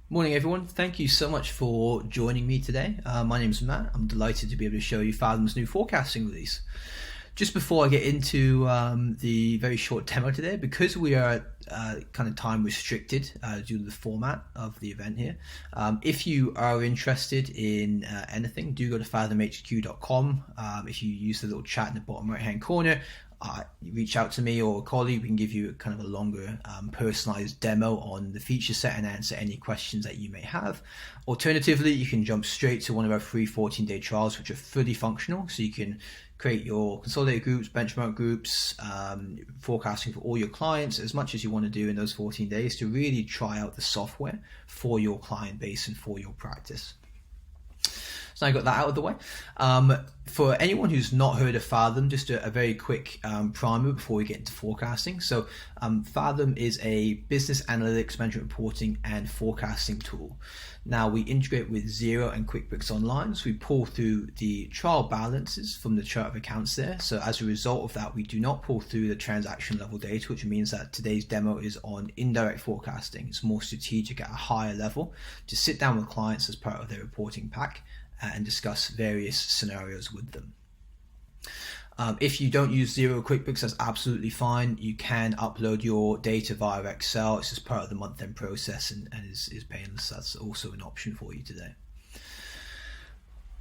Morning, everyone. Thank you so much for joining me today. My name is Matt. I'm delighted to be able to show you Fathom's new forecasting release. Just before I get into the very short demo today, because we are kind of time restricted due to the format of the event here, if you are interested in anything, do go to fathomhq.com. If you use the little chat in the bottom right hand corner, you reach out to me or a colleague, we can give you kind of a longer personalized demo on the feature set and answer any questions that you may have. Alternatively, you can jump straight to one of our free 14-day trials, which are fully functional, so you can create your consolidated groups, benchmark groups, forecasting for all your clients, as much as you want to do in those 14 days to really try out the software for your client base and for your practice. So I got that out of the way. For anyone who's not heard of Fathom, just a very quick primer before we get into forecasting. So Fathom is a business analytics, management reporting, and forecasting tool. Now we integrate with Xero and QuickBooks Online, so we pull through the trial balances from the chart of accounts there. So as a result of that, we do not pull through the transaction level data, which means that today's demo is on indirect forecasting. It's more strategic at a higher level to sit down with clients as part of their reporting pack and discuss various scenarios with them. If you don't use Xero or QuickBooks, that's absolutely fine. You can upload your data via Excel. It's just part of the month-end process and is painless. That's also an option for you today.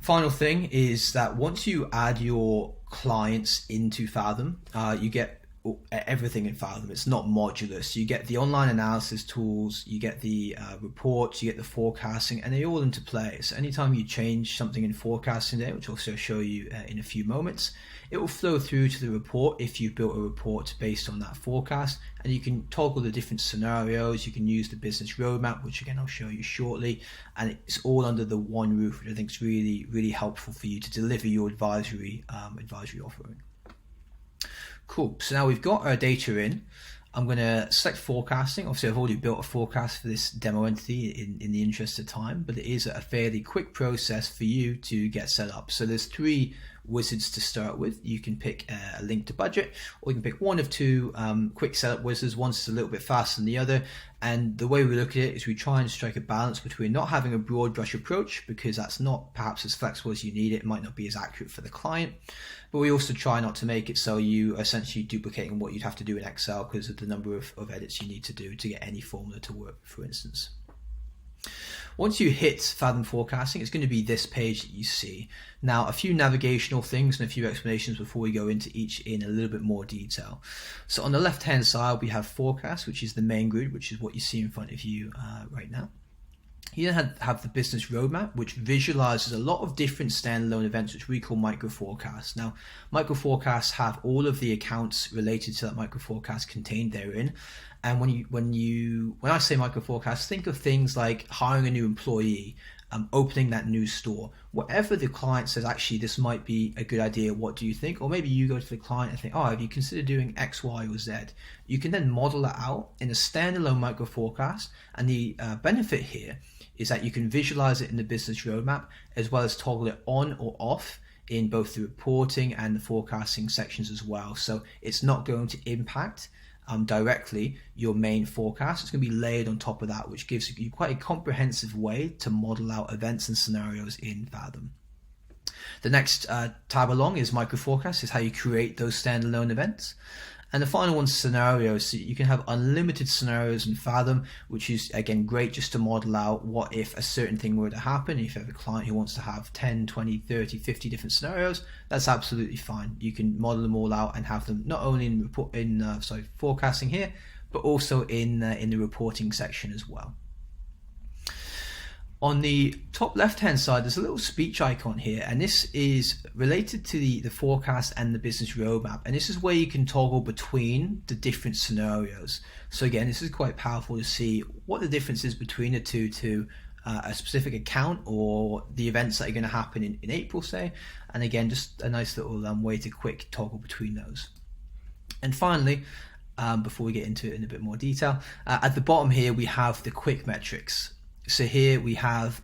Final thing is that once you add your clients into Fathom, you get everything in Fathom. It's not modular, so you get the online analysis tools, you get the reports, you get the forecasting, and they're all into play. So anytime you change something in forecasting there, which I'll also show you in a few moments, it will flow through to the report if you've built a report based on that forecast, and you can toggle the different scenarios. You can use the business roadmap, which again I'll show you shortly, and it's all under the one roof, which I think is really helpful for you to deliver your advisory offering. Cool, so now we've got our data in. I'm going to select forecasting. Obviously I've already built a forecast for this demo entity in the interest of time, but it is a fairly quick process for you to get set up. So there's three wizards to start with. You can pick a link to budget, or you can pick one of two quick setup wizards. One's a little bit faster than the other, and the way we look at it is we try and strike a balance between not having a broad brush approach, because that's not perhaps as flexible as you need it might not be as accurate for the client, but we also try not to make it so you are essentially duplicating what you'd have to do in Excel because of the number of edits you need to do to get any formula to work, for instance. Once you hit Fathom Forecasting, it's going to be this page that you see. Now, a few navigational things and a few explanations before we go into each in a little bit more detail. So on the left-hand side, we have Forecast, which is the main grid, which is what you see in front of you right now. You then have the business roadmap, which visualizes a lot of different standalone events, which we call micro forecasts. Now, micro forecasts have all of the accounts related to that micro forecast contained therein. And when I say micro forecast, think of things like hiring a new employee, opening that new store. Whatever the client says, actually, this might be a good idea. What do you think? Or maybe you go to the client and think, oh, have you considered doing X, Y, or Z? You can then model that out in a standalone micro forecast. And the benefit here is that you can visualize it in the business roadmap, as well as toggle it on or off in both the reporting and the forecasting sections as well. So it's not going to impact directly your main forecast. It's going to be layered on top of that, which gives you quite a comprehensive way to model out events and scenarios in Fathom. The next tab along is micro forecast, is how you create those standalone events. And the final one's scenarios. So you can have unlimited scenarios in Fathom, which is, again, great just to model out what if a certain thing were to happen. If you have a client who wants to have 10, 20, 30, 50 different scenarios, that's absolutely fine. You can model them all out and have them not only in forecasting here, but also in the reporting section as well. On the top left-hand side, there's a little speech icon here, and this is related to the forecast and the business roadmap. And this is where you can toggle between the different scenarios. So again, this is quite powerful to see what the difference is between the two to a specific account or the events that are going to happen in April, say. And again, just a nice little way to quick toggle between those. And finally, before we get into it in a bit more detail, at the bottom here, we have the quick metrics. So here we have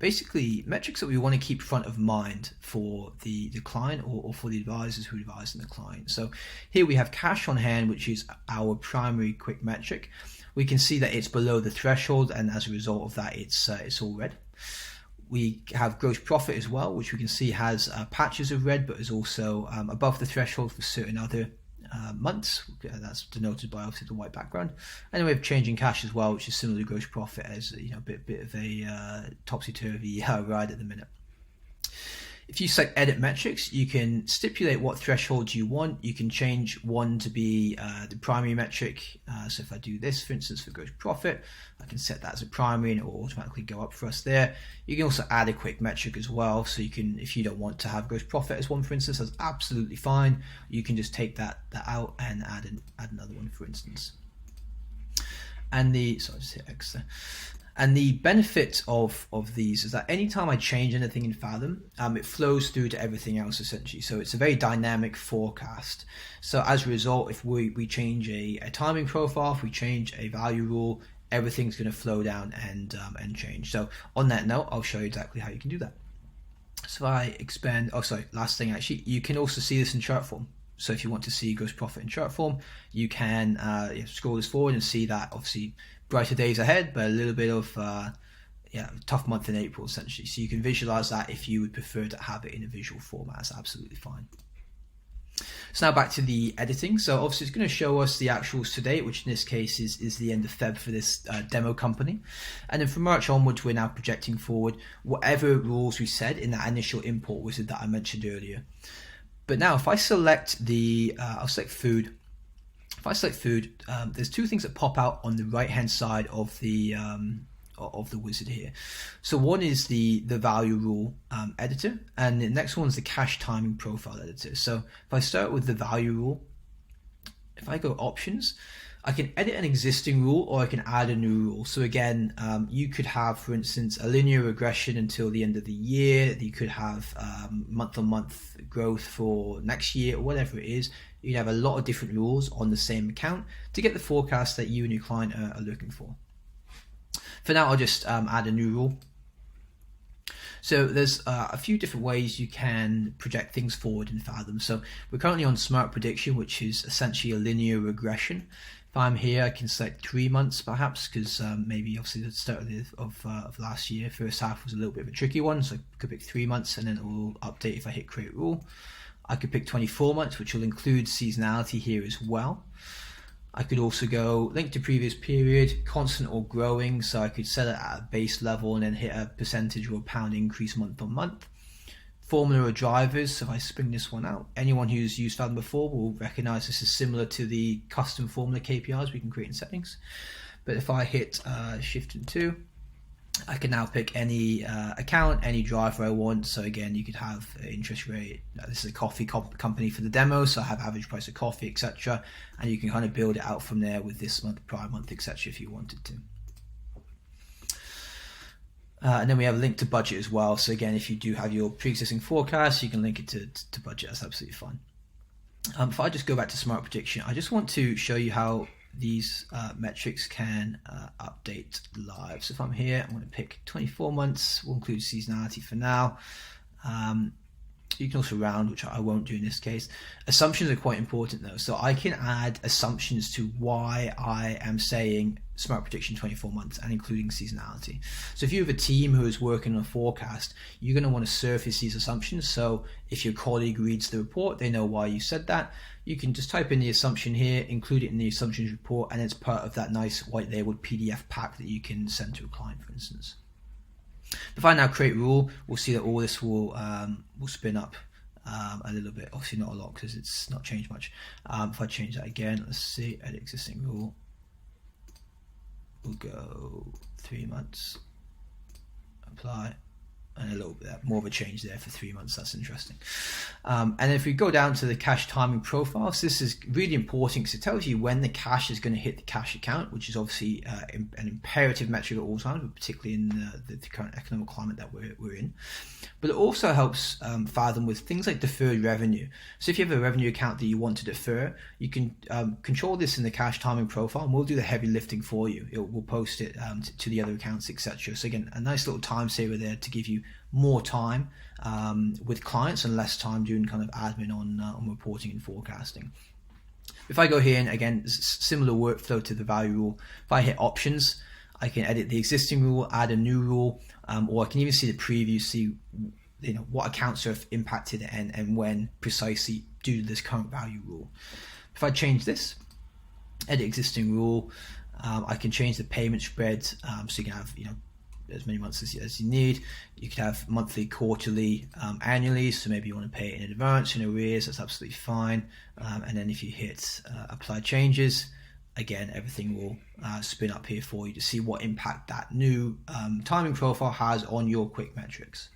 basically metrics that we want to keep front of mind for the client or for the advisors who advise the client. So here we have cash on hand, which is our primary quick metric. we can see that it's below the threshold, and as a result of that, it's all red. We have gross profit as well, which we can see has patches of red, but is also above the threshold for certain other months. That's denoted by obviously the white background. And then we have change in cash as well, which is similar to gross profit, as a bit of a topsy-turvy ride at the minute. If you select edit metrics, you can stipulate what thresholds you want. You can change one to be the primary metric. So if I do this, for instance, for gross profit, I can set that as a primary and it will automatically go up for us there. You can also add a quick metric as well. So you can, if you don't want to have gross profit as one, for instance, that's absolutely fine. You can just take that out and add another one, for instance. And just hit X there. And the benefit of these is that anytime I change anything in Fathom, it flows through to everything else essentially. So it's a very dynamic forecast. So as a result, if we change a timing profile, if we change a value rule, everything's going to flow down and change. So on that note, I'll show you exactly how you can do that. So if I expand, last thing actually, you can also see this in chart form. So if you want to see gross profit in chart form, you can scroll this forward and see that obviously brighter days ahead, but a little bit of tough month in April essentially. So you can visualize that if you would prefer to have it in a visual format. That's absolutely fine. So now back to the editing. So obviously it's going to show us the actuals to date, which in this case is the end of Feb for this demo company. And then from March onwards, we're now projecting forward whatever rules we said in that initial import wizard that I mentioned earlier. But now if I select I'll select food. If I select food, there's two things that pop out on the right hand side of the wizard here. So one is the value rule editor, and the next one is the cache timing profile editor. So if I start with the value rule, if I go options, I can edit an existing rule or I can add a new rule. So again, you could have, for instance, a linear regression until the end of the year. You could have month-on-month growth for next year, or whatever it is. You have a lot of different rules on the same account to get the forecast that you and your client are looking for. For now, I'll just add a new rule. So there's a few different ways you can project things forward in Fathom. So we're currently on Smart Prediction, which is essentially a linear regression. If I'm here, I can select 3 months perhaps, because maybe obviously the start of last year, first half was a little bit of a tricky one. So I could pick 3 months and then it will update if I hit create rule. I could pick 24 months, which will include seasonality here as well. I could also go link to previous period, constant or growing. So I could set it at a base level and then hit a percentage or a pound increase month on month. Formula or drivers, so if I spring this one out, anyone who's used Fathom before will recognize this is similar to the custom formula KPIs we can create in settings. But if I hit Shift and 2, I can now pick any account, any driver I want. So again, you could have interest rate. This is a coffee company for the demo, so I have average price of coffee, etc. And you can kind of build it out from there with this month, prior month, etc. if you wanted to. And then we have a link to budget as well. So again, if you do have your pre-existing forecast, you can link it to budget. That's absolutely fine. If I just go back to Smart Prediction, I just want to show you how these metrics can update live. So if I'm here, I'm going to pick 24 months. We'll include seasonality for now. You can also round, which I won't do in this case. Assumptions are quite important though. So I can add assumptions to why I am saying Smart Prediction 24 months and including seasonality. So if you have a team who is working on a forecast, you're going to want to surface these assumptions. So if your colleague reads the report, they know why you said that. You can just type in the assumption here, include it in the assumptions report, and it's part of that nice white labeled PDF pack that you can send to a client, for instance. If I now create rule, we'll see that all this will spin up a little bit. Obviously not a lot because it's not changed much. If I change that again, let's see, edit existing rule. We'll go 3 months, apply, and a little bit more of a change there for 3 months. That's interesting. And then if we go down to the cache timing profile, so this is really important because it tells you when the cache is going to hit the cache account, which is obviously an imperative metric at all times, but particularly in the current economic climate that we're in. But it also helps Fathom with things like deferred revenue. So if you have a revenue account that you want to defer, you can control this in the cache timing profile, and we'll do the heavy lifting for you. We'll post it to the other accounts, etc. So again, a nice little time saver there to give you more time with clients and less time doing kind of admin on reporting and forecasting. If I go here and again, similar workflow to the value rule, if I hit options, I can edit the existing rule, add a new rule, or I can even see the preview, see what accounts have impacted and when precisely due to this current value rule. If I change this, edit existing rule, I can change the payment spread, so you can have as many months as you need. You could have monthly, quarterly, annually, so maybe you want to pay it in advance, in arrears, that's absolutely fine. And then if you hit apply changes, again, everything will spin up here for you to see what impact that new timing profile has on your quick metrics.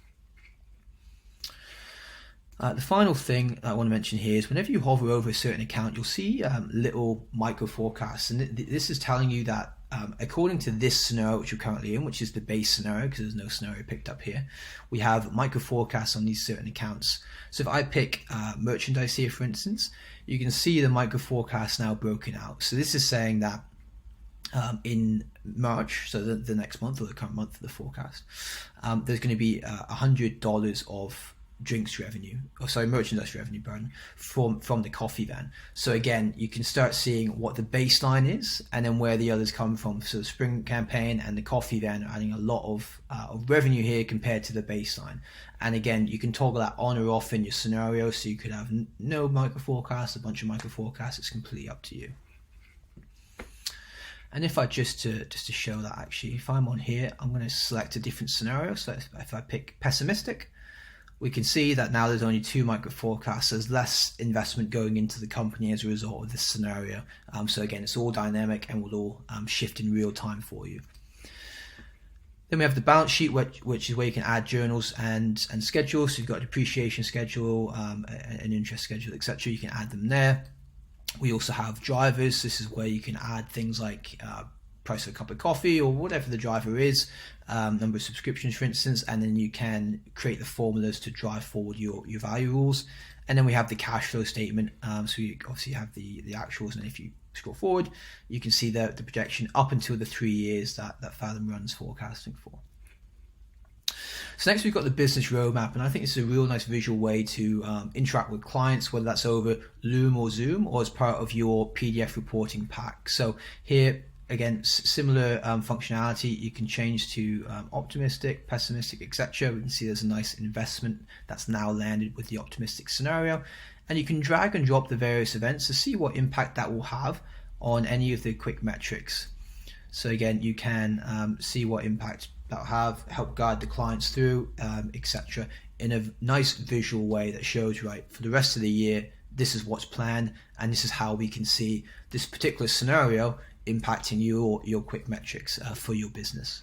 The final thing I want to mention here is whenever you hover over a certain account, you'll see little micro forecasts, and this is telling you that according to this scenario which you're currently in, which is the base scenario because there's no scenario picked up here, we have micro forecasts on these certain accounts. So if I pick merchandise here, for instance, you can see the micro forecast now broken out. So this is saying that in March, so the next month or the current month of the forecast, there's going to be $100 of merchandise revenue, from the coffee van. So again, you can start seeing what the baseline is and then where the others come from. So the spring campaign and the coffee van are adding a lot of revenue here compared to the baseline. And again, you can toggle that on or off in your scenario, so you could have no micro forecast, a bunch of micro forecasts. It's completely up to you. And if I just to show that, actually, if I'm on here, I'm going to select a different scenario. So if I pick pessimistic, we can see that now there's only 2 micro forecasts. There's less investment going into the company as a result of this scenario. So again, it's all dynamic and will all shift in real time for you. Then we have the balance sheet, which is where you can add journals and schedules. So you've got a depreciation schedule, an interest schedule, etc. You can add them there. We also have drivers. This is where you can add things like price of a cup of coffee or whatever the driver is, number of subscriptions, for instance, and then you can create the formulas to drive forward your value rules. And then we have the cash flow statement. So you obviously have the actuals, and if you scroll forward, you can see the projection up until the 3 years that Fathom runs forecasting for. So next we've got the business roadmap, and I think it's a real nice visual way to interact with clients, whether that's over Loom or Zoom or as part of your PDF reporting pack. So here, again, similar functionality. You can change to optimistic, pessimistic, etc. We can see there's a nice investment that's now landed with the optimistic scenario, and you can drag and drop the various events to see what impact that will have on any of the quick metrics. So again, you can see what impact that will have, help guide the clients through, etc. in a nice visual way that shows, right, for the rest of the year, this is what's planned, and this is how we can see this particular scenario impacting your quick metrics for your business.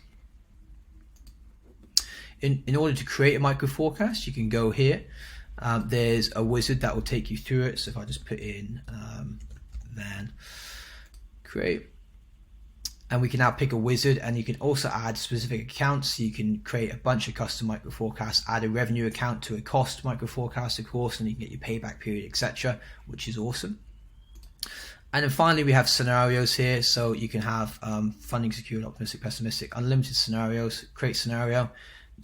In order to create a micro forecast, you can go here. There's a wizard that will take you through it. So if I just put in van create, and we can now pick a wizard, and you can also add specific accounts. So you can create a bunch of custom micro forecasts, add a revenue account to a cost micro forecast, of course, and you can get your payback period, etc., which is awesome. And then finally, we have scenarios here. So you can have funding secured, optimistic, pessimistic, unlimited scenarios. Create scenario,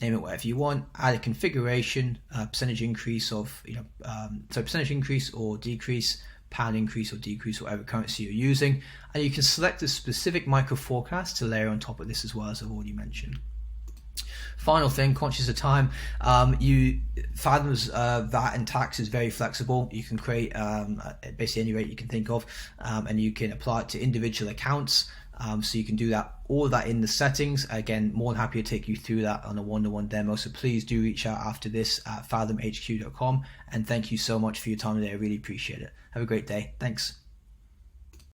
name it whatever you want. Add a configuration, percentage increase of percentage increase or decrease, pound increase or decrease, whatever currency you're using, and you can select a specific micro forecast to layer on top of this as well, as I've already mentioned. Final thing, conscious of time, Fathom's VAT and tax is very flexible. You can create basically any rate you can think of, and you can apply it to individual accounts. So you can do all of that in the settings. Again, more than happy to take you through that on a one-to-one demo. So please do reach out after this at fathomhq.com. And thank you so much for your time today. I really appreciate it. Have a great day. Thanks.